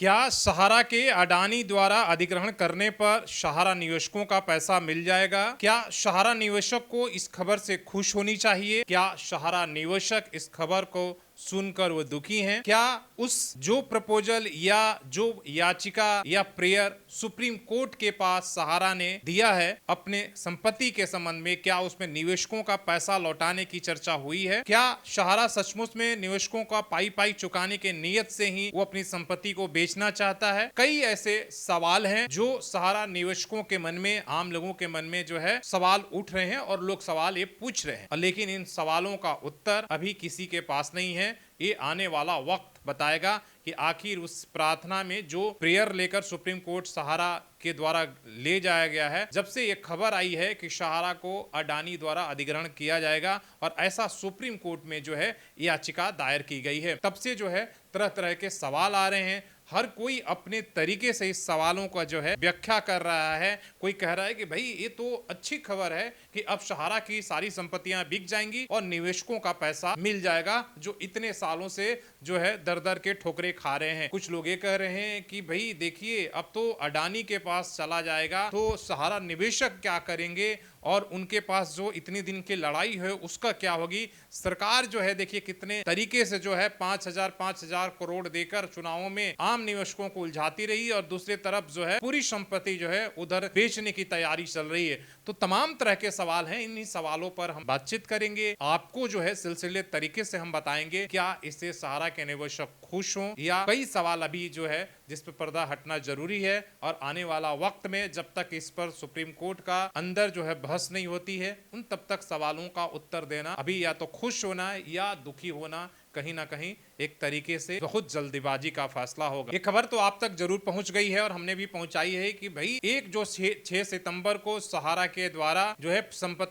क्या सहारा के अडानी द्वारा अधिग्रहण करने पर सहारा निवेशकों का पैसा मिल जाएगा? क्या सहारा निवेशक को इस खबर से खुश होनी चाहिए? क्या सहारा निवेशक इस खबर को सुनकर वो दुखी हैं? क्या उस जो प्रपोजल या जो याचिका या प्रेयर सुप्रीम कोर्ट के पास सहारा ने दिया है अपने संपत्ति के संबंध में, क्या उसमें निवेशकों का पैसा लौटाने की चर्चा हुई है? क्या सहारा सचमुच में निवेशकों का पाई पाई चुकाने के नियत से ही वो अपनी संपत्ति को बेचना चाहता है? कई ऐसे सवाल हैं जो सहारा निवेशकों के मन में, आम लोगों के मन में जो है सवाल उठ रहे हैं और लोग सवाल ये पूछ रहे हैं, लेकिन इन सवालों का उत्तर अभी किसी के पास नहीं है। ये आने वाला वक्त बताएगा कि आखिर उस प्रार्थना में जो प्रेयर लेकर सुप्रीम कोर्ट सहारा के द्वारा ले जाया गया है, जब से ये खबर आई है कि सहारा को अडानी द्वारा अधिग्रहण किया जाएगा और ऐसा सुप्रीम कोर्ट में जो है याचिका दायर की गई है, तब से जो है तरह तरह के सवाल आ रहे हैं। हर कोई अपने तरीके से इस सवालों का जो है व्याख्या कर रहा है। कोई कह रहा है कि भाई ये तो अच्छी खबर है कि अब सहारा की सारी संपत्तियां बिक जाएंगी और निवेशकों का पैसा मिल जाएगा जो इतने सालों से जो है दर दर के ठोकरे खा रहे हैं। कुछ लोग ये कह रहे हैं कि भाई देखिए अब तो अडानी के पास चला जाएगा तो सहारा निवेशक क्या करेंगे और उनके पास जो इतनी दिन की लड़ाई है उसका क्या होगी। सरकार जो है देखिए कितने तरीके से जो है 5,000 करोड़ देकर चुनावों में आम निवेशकों को उलझाती रही और दूसरी तरफ जो है पूरी संपत्ति जो है उधर बेचने की तैयारी चल रही है। तो तमाम तरह के सवाल हैं, इन्हीं सवालों पर हम बातचीत करेंगे। आपको जो है सिलसिले तरीके से हम बताएंगे क्या इससे सहारा के निवेशक खुश हों या कई सवाल अभी जो है जिस पर पर्दा हटना जरूरी है और आने वाला वक्त में जब तक इस पर सुप्रीम कोर्ट का अंदर जो है बहस नहीं होती है उन तब तक सवालों का उत्तर देना अभी या तो खुश होना या दुखी होना कहीं ना कहीं एक तरीके से बहुत जल्दीबाजी का फैसला होगा। ये खबर तो आप तक जरूर पहुंच गई है और हमने भी पहुंचाई है कि भाई एक जो 6 सितंबर को सहारा के द्वारा जो है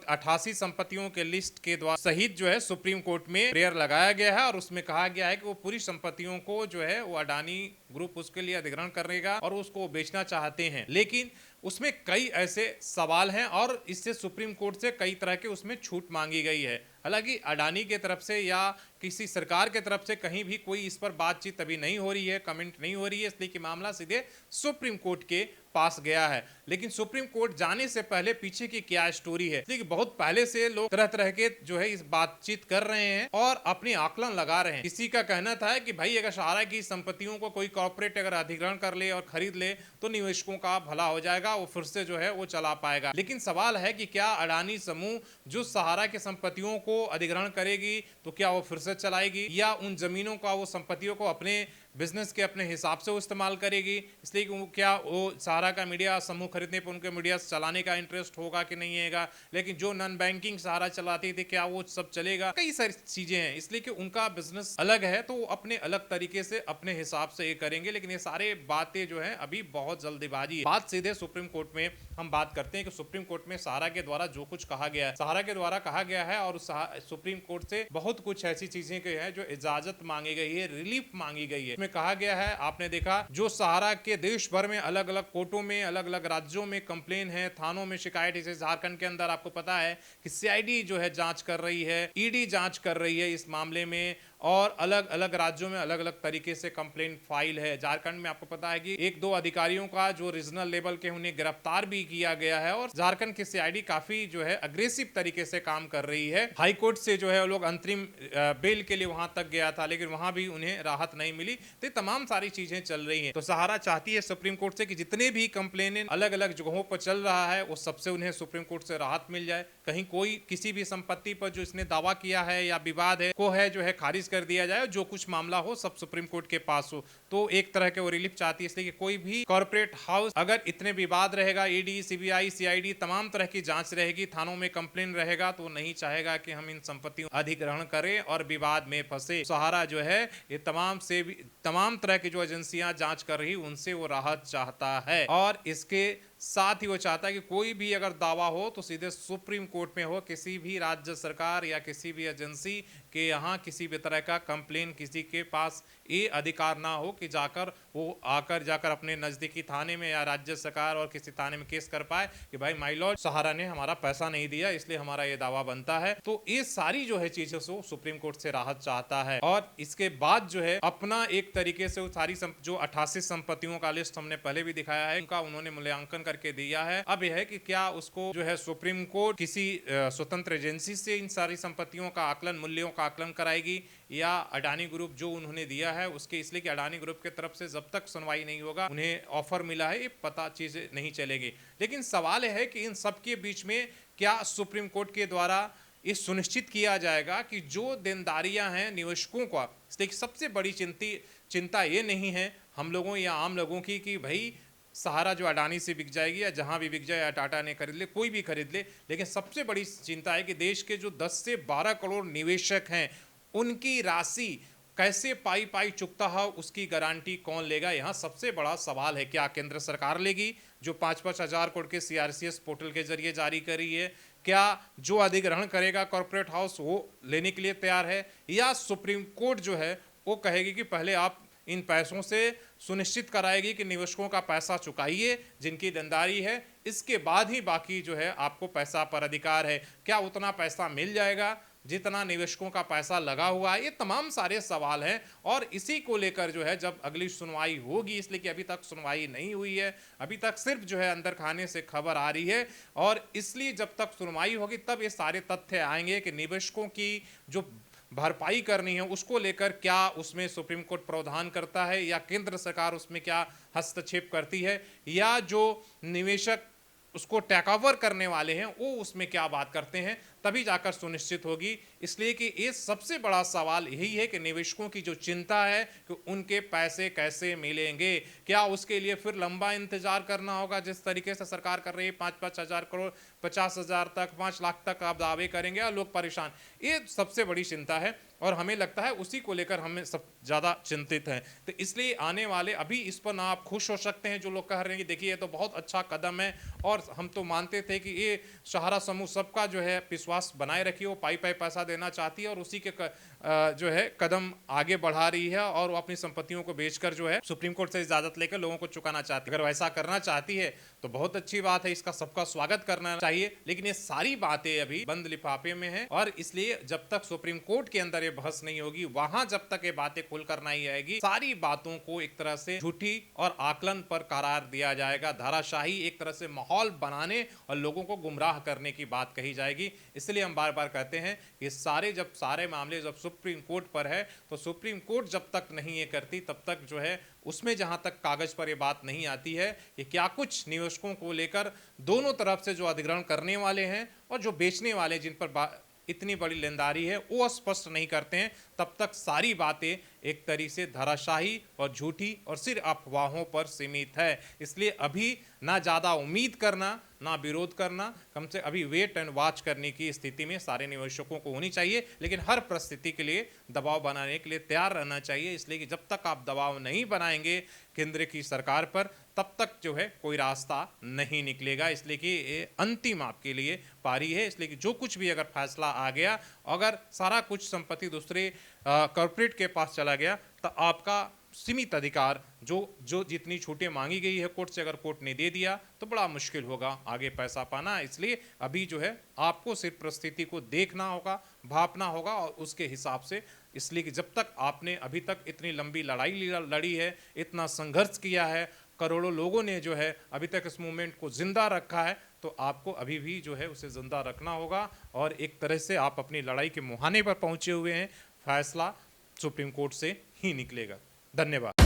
88 संपत्तियों के लिस्ट के द्वारा सहित जो है सुप्रीम कोर्ट में प्रेयर लगाया गया है और उसमें कहा गया है कि वो पूरी संपत्तियों को जो है वो अडानी ग्रुप उसके लिए अधिग्रहण करेगा और उसको बेचना चाहते हैं। लेकिन उसमें कई ऐसे सवाल हैं और इससे सुप्रीम कोर्ट से कई तरह के उसमें छूट मांगी गई है। हालांकि अडानी के तरफ से या किसी सरकार के तरफ से कहीं भी कोई इस पर बातचीत अभी नहीं हो रही है, कमेंट नहीं हो रही है, इसलिए कि मामला सीधे सुप्रीम कोर्ट के पास गया है। लेकिन सुप्रीम कोर्ट जाने से पहले पीछे की क्या स्टोरी है, इसलिए कि बहुत पहले से लोग तरह तरह के जो है इस बातचीत कर रहे हैं और अपनी आकलन लगा रहे हैं। किसी का कहना था कि भाई अगर सहारा की संपत्तियों को कोई कॉर्पोरेट अगर अधिग्रहण कर ले और खरीद ले तो निवेशकों का भला हो जाएगा, वो फिर से जो है वो चला पाएगा। लेकिन सवाल है कि क्या अडानी समूह जो सहारा की संपत्तियों को अधिग्रहण करेगी तो क्या वो फिर से चलाएगी या उन जमीनों का वो संपत्तियों को अपने बिजनेस के अपने हिसाब से वो इस्तेमाल करेगी। इसलिए कि क्या वो सहारा का मीडिया समूह खरीदने पर उनके मीडिया चलाने का इंटरेस्ट होगा कि नहीं होगा। लेकिन जो नॉन बैंकिंग सहारा चलाती थी क्या वो सब चलेगा। कई सारी चीजें हैं, इसलिए कि उनका बिजनेस अलग है तो वो अपने अलग तरीके से अपने हिसाब से ये करेंगे। लेकिन ये सारे बातें जो है अभी बहुत जल्दीबाजी है। बात सीधे सुप्रीम कोर्ट में हम बात करते हैं कि सुप्रीम कोर्ट में सहारा के द्वारा जो कुछ कहा गया है, सहारा के द्वारा कहा गया है और सुप्रीम कोर्ट से बहुत कुछ ऐसी चीजें के हैं जो इजाजत मांगी गई है, रिलीफ मांगी गई है। इसमें कहा गया है, आपने देखा जो सहारा के देश भर में अलग अलग कोर्टों में अलग अलग राज्यों में कंप्लेन है, थानों में शिकायत, इसे झारखंड के अंदर आपको पता है कि सीआईडी जो है जांच कर रही है, ईडी जांच कर रही है इस मामले में और अलग अलग राज्यों में अलग अलग तरीके से कंप्लेंट फाइल है। झारखंड में आपको पता है कि एक दो अधिकारियों का जो रीजनल लेवल के उन्हें गिरफ्तार भी किया गया है और झारखंड की सीआईडी काफी जो है अग्रेसिव तरीके से काम कर रही है। हाई कोर्ट से जो है वो लोग अंतरिम बेल के लिए वहां तक गया था लेकिन वहां भी उन्हें राहत नहीं मिली। तो तमाम सारी चीजें चल रही है। तो सहारा चाहती है सुप्रीम कोर्ट से कि जितने भी कंप्लेन अलग अलग जगहों पर चल रहा है वो सबसे उन्हें सुप्रीम कोर्ट से राहत मिल जाए। कहीं कोई किसी भी संपत्ति पर जो इसने दावा किया है या विवाद है को है जो है खारिज कर दिया जाए, जो कुछ मामला हो सब सुप्रीम कोर्ट के पास हो। तो एक तरह के वो रिलीफ चाहती है। इसलिए कि कोई भी कॉर्पोरेट हाउस अगर इतने विवाद रहेगा, ईडी सीबीआई सीआईडी तमाम तरह की जांच रहेगी, थानों में कंप्लेन रहेगा, तो नहीं चाहेगा कि हम इन संपत्तियों अधिग्रहण करें और विवाद में फंसे। सहारा जो है ये तमाम तरह की जो एजेंसियां जांच कर रही उनसे वो राहत चाहता है और इसके साथ ही वो चाहता है कि कोई भी अगर दावा हो तो सीधे सुप्रीम कोर्ट में हो, किसी भी राज्य सरकार या किसी भी एजेंसी कि यहाँ किसी भी तरह का कंप्लेन किसी के पास ये अधिकार ना हो कि जाकर वो जाकर अपने नज़दीकी थाने में या राज्य सरकार और किसी थाने में केस कर पाए कि भाई माय लॉर्ड, सहारा ने हमारा पैसा नहीं दिया इसलिए हमारा ये दावा बनता है। तो ये सारी जो है चीज़ों से सुप्रीम कोर्ट से राहत चाहता है और इसके बाद जो है अपना एक तरीके से वो सारी जो 88 संपत्तियों का लिस्ट हमने पहले भी दिखाया है उनका उन्होंने मूल्यांकन करके दिया है। अब यह है कि क्या उसको जो है सुप्रीम कोर्ट किसी स्वतंत्र एजेंसी से इन सारी संपत्तियों का आकलन, मूल्यों का आकलन कराएगी या अडानी ग्रुप जो उन्होंने दिया है उसके, इसलिए कि अडानी ग्रुप की तरफ से जब तक सुनवाई नहीं होगा, उन्हें ऑफर मिला है, ये पता चीजें नहीं चलेगी। लेकिन सवाल है कि इन सब के बीच में क्या सुप्रीम कोर्ट के द्वारा ये सुनिश्चित किया जाएगा कि जो देनदारियां हैं निवेशकों का, इसलिए सबसे बड़ी चिंता ये नहीं है हम लोगों या आम लोगों की कि भाई सहारा जो अडानी से बिक जाएगी या जहां भी बिक जाए या टाटा ने खरीद ले, कोई भी खरीद ले, लेकिन सबसे बड़ी चिंता है कि देश के जो 10 से 12 करोड़ निवेशक हैं उनकी राशि कैसे पाई पाई चुकता है, उसकी गारंटी कौन लेगा। यहाँ सबसे बड़ा सवाल है, क्या केंद्र सरकार लेगी जो 5-5 हजार करोड़ के CRCS पोर्टल के जरिए जारी कर रही है, क्या जो अधिग्रहण करेगा कॉर्पोरेट हाउस वो लेने के लिए तैयार है, या सुप्रीम कोर्ट जो है वो कहेगी कि पहले आप इन पैसों से सुनिश्चित कराएगी कि निवेशकों का पैसा चुकाइए जिनकी देनदारी है, इसके बाद ही बाकी जो है आपको पैसा पर अधिकार है। क्या उतना पैसा मिल जाएगा जितना निवेशकों का पैसा लगा हुआ है? ये तमाम सारे सवाल हैं और इसी को लेकर जो है जब अगली सुनवाई होगी, इसलिए कि अभी तक सुनवाई नहीं हुई है, अभी तक सिर्फ जो है अंदर खाने से खबर आ रही है और इसलिए जब तक सुनवाई होगी तब ये सारे तथ्य आएंगे कि निवेशकों की जो भरपाई करनी है उसको लेकर क्या उसमें सुप्रीम कोर्ट प्रावधान करता है या केंद्र सरकार उसमें क्या हस्तक्षेप करती है, या जो निवेशक उसको टेक ओवर करने वाले हैं वो उसमें क्या बात करते हैं, तभी जाकर सुनिश्चित होगी। इसलिए कि ये सबसे बड़ा सवाल यही है कि निवेशकों की जो चिंता है कि उनके पैसे कैसे मिलेंगे, क्या उसके लिए फिर लंबा इंतजार करना होगा जिस तरीके से सरकार कर रही है, 5-5 हजार करोड़, 50 हजार तक, 5 लाख तक आप दावे करेंगे और लोग परेशान। ये सबसे बड़ी चिंता है और हमें लगता है उसी को लेकर हमें सब ज़्यादा चिंतित हैं। तो इसलिए आने वाले अभी इस पर ना आप खुश हो सकते हैं जो लोग कह रहे हैं कि देखिए ये तो बहुत अच्छा कदम है और हम तो मानते थे कि ये सहारा समूह सबका जो है विश्वास बनाए रखी, वो पाई पैसा देना चाहती है और उसी के जो है कदम आगे बढ़ा रही है और वो अपनी संपत्तियों को बेचकर जो है सुप्रीम कोर्ट से इजाजत लेकर लोगों को चुकाना चाहती है। अगर वैसा करना चाहती है तो बहुत अच्छी बात है, इसका सबका स्वागत करना चाहिए, लेकिन ये सारी बातें अभी बंद लिफाफे में है और इसलिए जब तक सुप्रीम कोर्ट के अंदर ये बहस नहीं होगी, वहां जब तक ये बातें खुलकर नहीं आएगी, सारी बातों को एक तरह से झूठी और आकलन पर करार दिया जाएगा, धाराशाही एक तरह से माहौल बनाने और लोगों को गुमराह करने की बात कही जाएगी। इसलिए हम बार बार कहते हैं कि सारे मामले जब सुप्रीम कोर्ट पर है तो सुप्रीम कोर्ट जब तक नहीं ये करती तब तक जो है उसमें जहां तक कागज पर ये बात नहीं आती है कि क्या कुछ निवेशकों को लेकर दोनों तरफ से जो अधिग्रहण करने वाले हैं और जो बेचने वाले जिन पर इतनी बड़ी लेनदारी है वो स्पष्ट नहीं करते हैं, तब तक सारी बातें एक तरीके से धराशाही और झूठी और सिर्फ अफवाहों पर सीमित है। इसलिए अभी ना ज़्यादा उम्मीद करना ना विरोध करना, कम से अभी वेट एंड वॉच करने की स्थिति में सारे निवेशकों को होनी चाहिए, लेकिन हर परिस्थिति के लिए दबाव बनाने के लिए तैयार रहना चाहिए। इसलिए कि जब तक आप दबाव नहीं बनाएंगे केंद्र की सरकार पर तब तक जो है कोई रास्ता नहीं निकलेगा। इसलिए कि ये अंतिम आपके लिए पारी है। इसलिए कि जो कुछ भी अगर फैसला आ गया, अगर सारा कुछ संपत्ति दूसरे कॉर्पोरेट के पास चला गया तो आपका सीमित अधिकार जो जितनी छूटें मांगी गई है कोर्ट से, अगर कोर्ट ने दे दिया तो बड़ा मुश्किल होगा आगे पैसा पाना। इसलिए अभी जो है आपको सिर्फ परिस्थिति को देखना होगा, भापना होगा और उसके हिसाब से, इसलिए कि जब तक आपने अभी तक इतनी लंबी लड़ाई लड़ी है, इतना संघर्ष किया है, करोड़ों लोगों ने जो है अभी तक इस मूवमेंट को जिंदा रखा है, तो आपको अभी भी जो है उसे जिंदा रखना होगा और एक तरह से आप अपनी लड़ाई के मुहाने पर पहुंचे हुए हैं। फैसला सुप्रीम कोर्ट से ही निकलेगा। धन्यवाद।